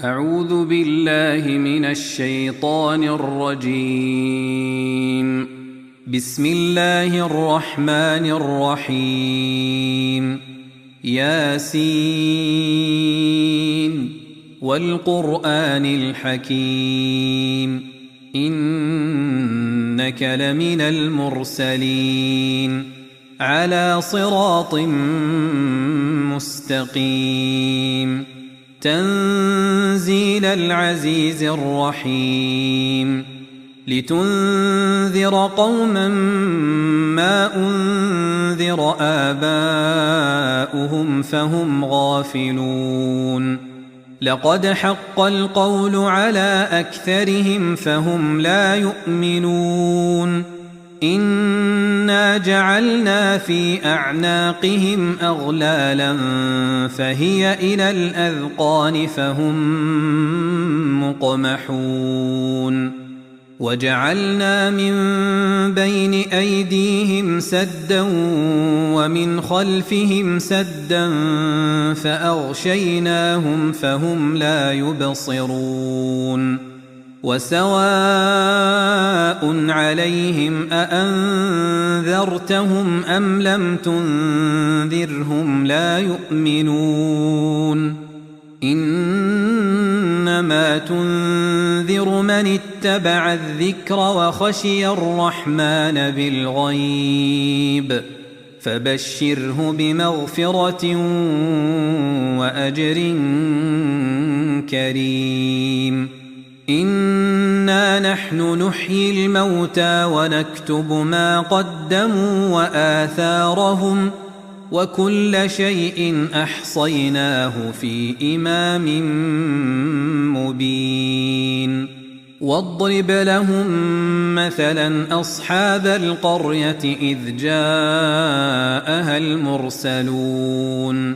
أعوذ بالله من الشيطان الرجيم. بسم الله الرحمن الرحيم. ياسين والقرآن الحكيم إنك لمن المرسلين على صراط مستقيم تنزيل العزيز الرحيم لتنذر قوما ما أنذر آباؤهم فهم غافلون لقد حق القول على أكثرهم فهم لا يؤمنون إنا جعلنا في أعناقهم أغلالا فهي إلى الأذقان فهم مقمحون وجعلنا من بين أيديهم سدا ومن خلفهم سدا فأغشيناهم فهم لا يبصرون وسواء عليهم أأنذرتهم أم لم تنذرهم لا يؤمنون إنما تنذر من اتبع الذكر وخشي الرحمن بالغيب فبشره بمغفرة وأجر كريم إنا نحن نحيي الموتى ونكتب ما قدموا وآثارهم وكل شيء أحصيناه في إمام مبين واضرب لهم مثلا أصحاب القرية إذ جاءها المرسلون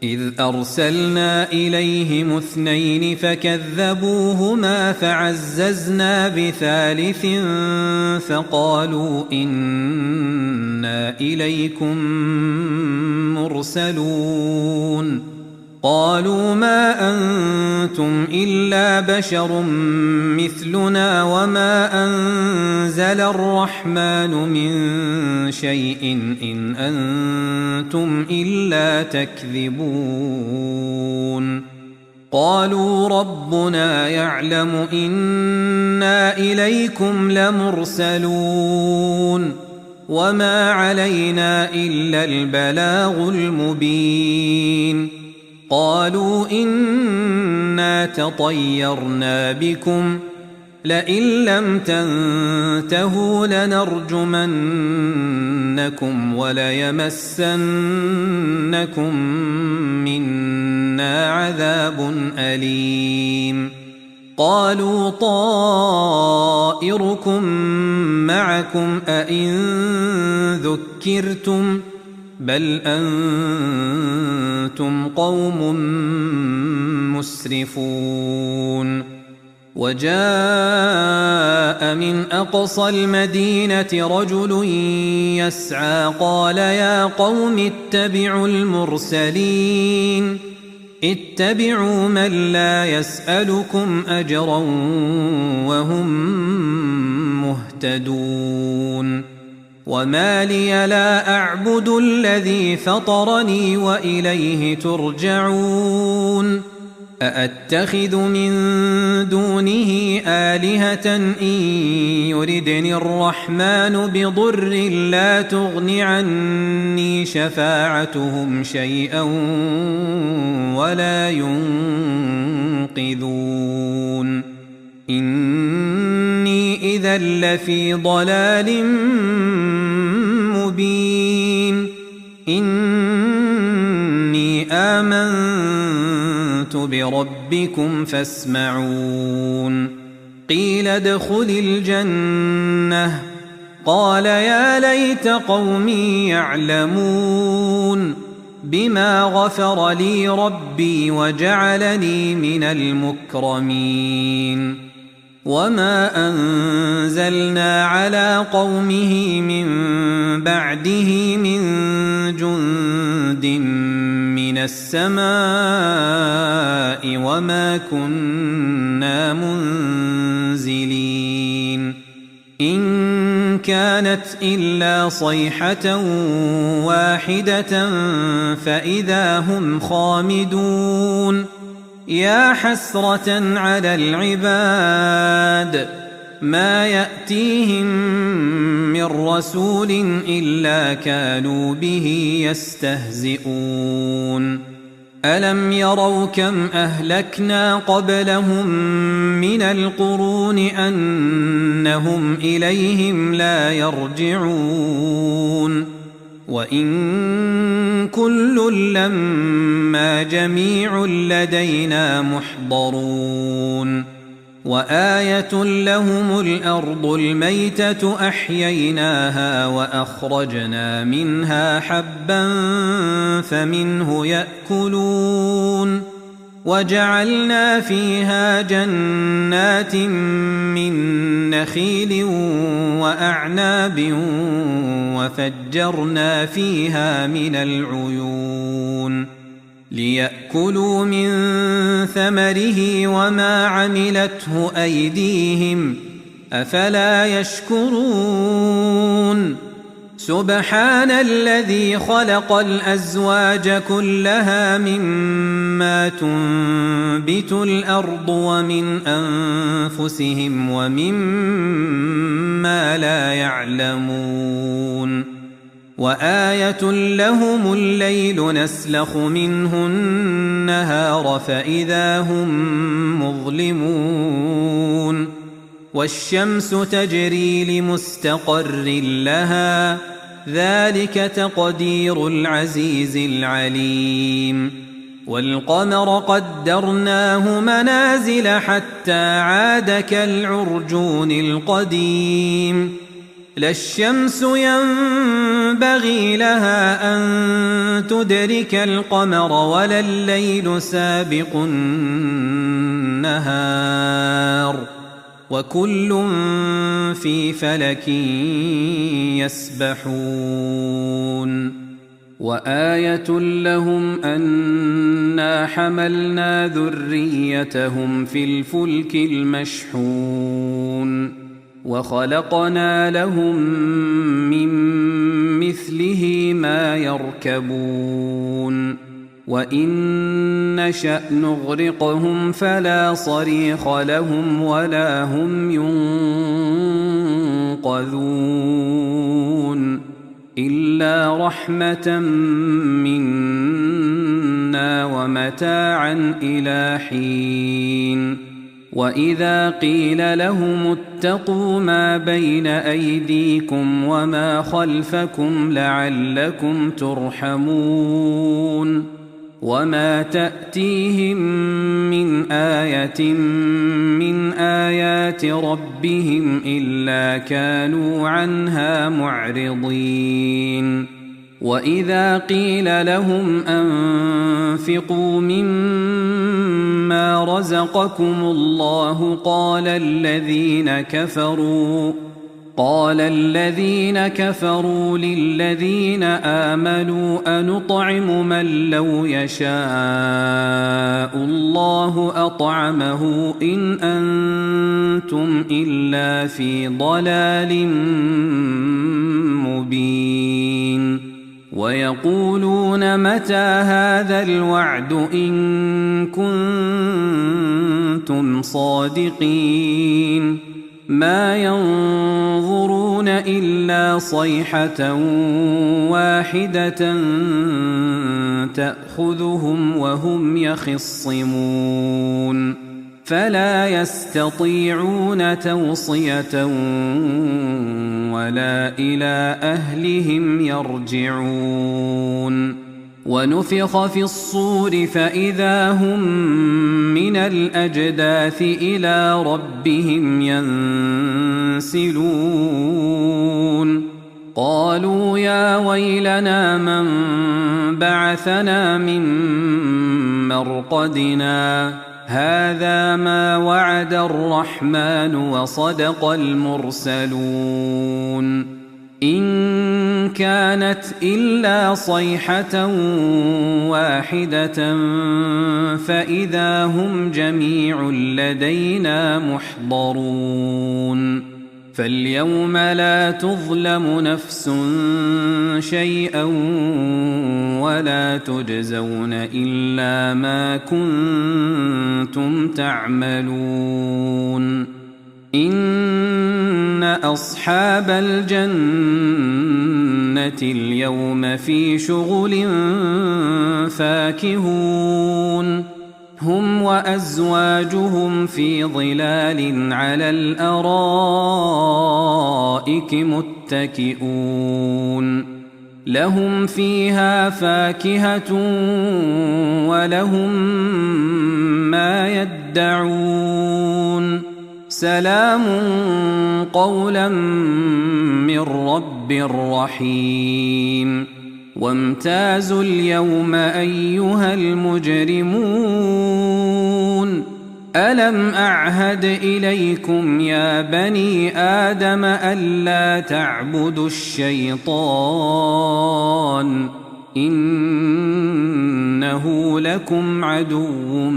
إذ أرسلنا إليهم 2 فكذبوهما فعززنا بثالث فقالوا إنا إليكم مرسلون قالوا ما أنتم إلا بشر مثلنا وما أنزل الرحمن من شيء إن أنتم إلا تكذبون قالوا ربنا يعلم إنا إليكم لمرسلون وما علينا إلا البلاغ المبين قالوا إنا تطيرنا بكم لئن لم تنتهوا لنرجمنكم وليمسنكم منا عذاب أليم قالوا طائركم معكم أئن ذكرتم بل أنتم قوم مسرفون وجاء من أقصى المدينة رجل يسعى قال يا قوم اتبعوا المرسلين اتبعوا من لا يسألكم أجرا وهم مهتدون وما لي لا أعبد الذي فطرني وإليه ترجعون أأتخذ من دونه آلهة إن يردني الرحمن بضر لا تغن عني شفاعتهم شيئا ولا ينقذون إني إذا لفي ضلال مبين إني آمنت بربكم فاسمعون قيل ادخل الجنة قال يا ليت قومي يعلمون بما غفر لي ربي وجعلني من المكرمين وما أنزلنا على قومه من بعده من جند من من السماء وما كنا منزلين إن كانت إلا صيحة واحدة فإذا هم خامدون يا حسرة على العباد ما يأتيهم من رسول إلا كانوا به يستهزئون ألم يروا كم أهلكنا قبلهم من القرون أنهم إليهم لا يرجعون وإن كل لما جميع لدينا محضرون وآية لهم الأرض الميتة أحييناها وأخرجنا منها حبا فمنه يأكلون وجعلنا فيها جنات من نخيل وأعناب وفجرنا فيها من العيون ليأكلوا من ثمره وما عملته أيديهم أفلا يشكرون سبحان الذي خلق الأزواج كلها مما تنبت الأرض ومن أنفسهم ومما لا يعلمون وآية لهم الليل نسلخ منه النهار فإذا هم مظلمون والشمس تجري لمستقر لها ذلك تقدير العزيز العليم والقمر قدرناه منازل حتى عاد كالعرجون القديم لا الشمس ينبغي لها أن تدرك القمر ولا الليل سابق النهار وكل في فلك يسبحون وآية لهم أنا حملنا ذريتهم في الفلك المشحون وخلقنا لهم من مثله ما يركبون وإن نشأ نغرقهم فلا صريخ لهم ولا هم ينقذون إلا رحمة منا ومتاعا إلى حين وإذا قيل لهم اتقوا ما بين أيديكم وما خلفكم لعلكم ترحمون وما تأتيهم من آية من آيات ربهم إلا كانوا عنها معرضين وإذا قيل لهم أنفقوا مما رزقكم الله قال الذين كفروا للذين آمنوا أنطعم من لو يشاء الله أطعمه إن أنتم إلا في ضلال مبين ويقولون متى هذا الوعد إن كنتم صادقين ما ينظرون إلا صيحة واحدة تأخذهم وهم يخصمون فلا يستطيعون توصية ولا إلى أهلهم يرجعون ونفخ في الصور فإذا هم من الأجداث إلى ربهم ينسلون قالوا يا ويلنا من بعثنا من مرقدنا هذا ما وعد الرحمن وصدق المرسلون إن كانت إلا صيحة واحدة فإذا هم جميع لدينا محضرون فاليوم لا تظلم نفس شيئا ولا تجزون إلا ما كنتم تعملون إن أصحاب الجنة اليوم في شغل فاكهون هم وأزواجهم في ظلال على الأرائك متكئون لهم فيها فاكهة ولهم ما يدعون سلام قولا من رب رحيم وامتازوا اليوم أيها المجرمون ألم أعهد إليكم يا بني آدم ألا تعبدوا الشيطان إنه لكم عدو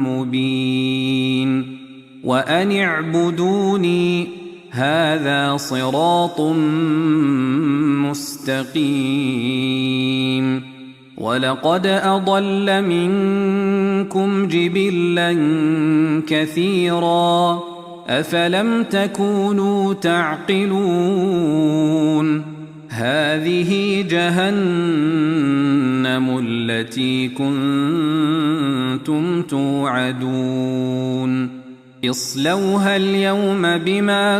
مبين وأن اعبدوني هذا صراط مستقيم ولقد أضل منكم جبلا كثيرا أفلم تكونوا تعقلون هذه جهنم التي كنتم توعدون اصلوها اليوم بما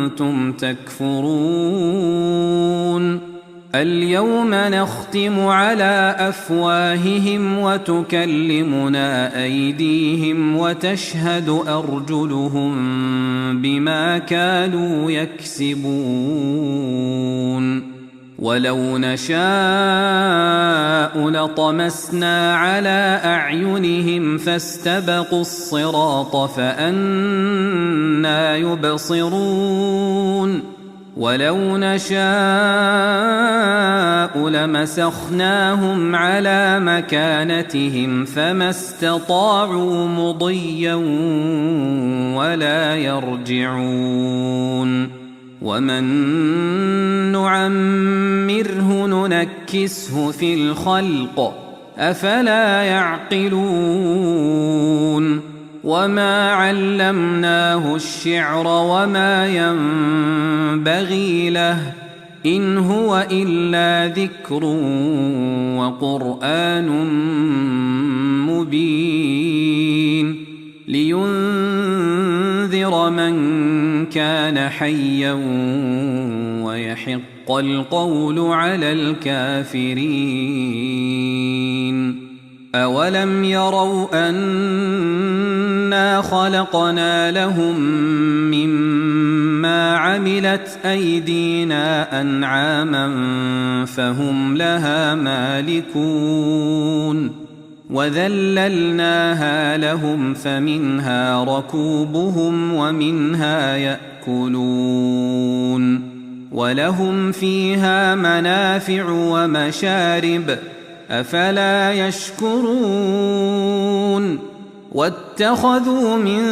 كنتم تكفرون اليوم نختم على أفواههم وتكلمنا أيديهم وتشهد أرجلهم بما كانوا يكسبون ولو نشاء لطمسنا على أعينهم فاستبقوا الصراط فأنى يبصرون ولو نشاء لمسخناهم على مكانتهم فما استطاعوا مضيا ولا يرجعون ومن نعمره ننكسه في الخلق أفلا يعقلون وما علمناه الشعر وما ينبغي له إن هو إلا ذكر وقرآن مبين لينذر من كان حيا ويحق القول على الكافرين أولم يروا أنا خلقنا لهم مما عملت أيدينا أنعاما فهم لها مالكون وذللناها لهم فمنها ركوبهم ومنها يأكلون ولهم فيها منافع ومشارب أفلا يشكرون واتخذوا من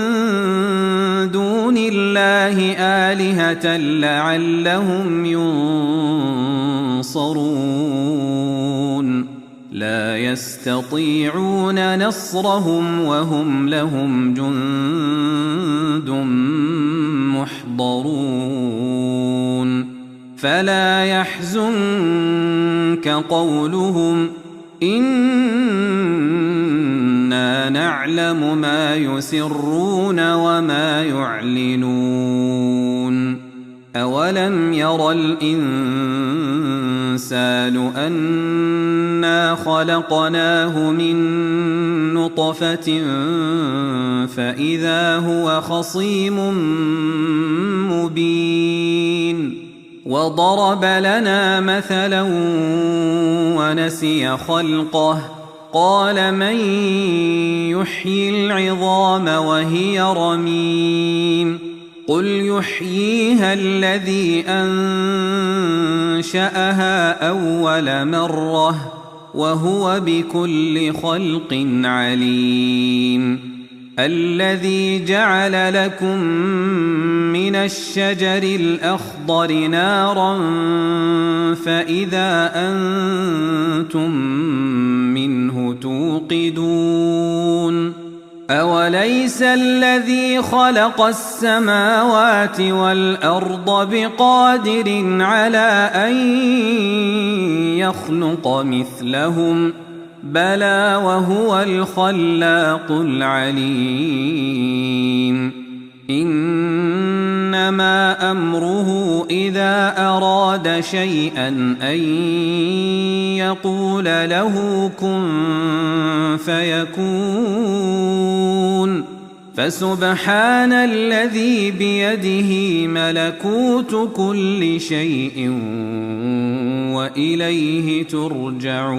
دون الله آلهة لعلهم ينصرون لا يستطيعون نصرهم وهم لهم جند محضرون فلا يحزنك قولهم إنا نعلم ما يسرون وما يعلنون أولم ير الإنسان أنا خلقناه من نطفة فإذا هو خصيم مبين وضرب لنا مثلا ونسي خلقه قال من يحيي العظام وهي رميم قل يحييها الذي أنشأها أول مرة وهو بكل خلق عليم الذي جعل لكم من الشجر الأخضر نارا فإذا أنتم منه توقدون أوليس الذي خلق السماوات والأرض بقادر على أن يخلق مثلهم بلى وهو الخلاق العليم إنما أمره إذا أراد شيئا أن يقول له كن فيكون فسبحان الذي بيده ملكوت كل شيء وإليه ترجعون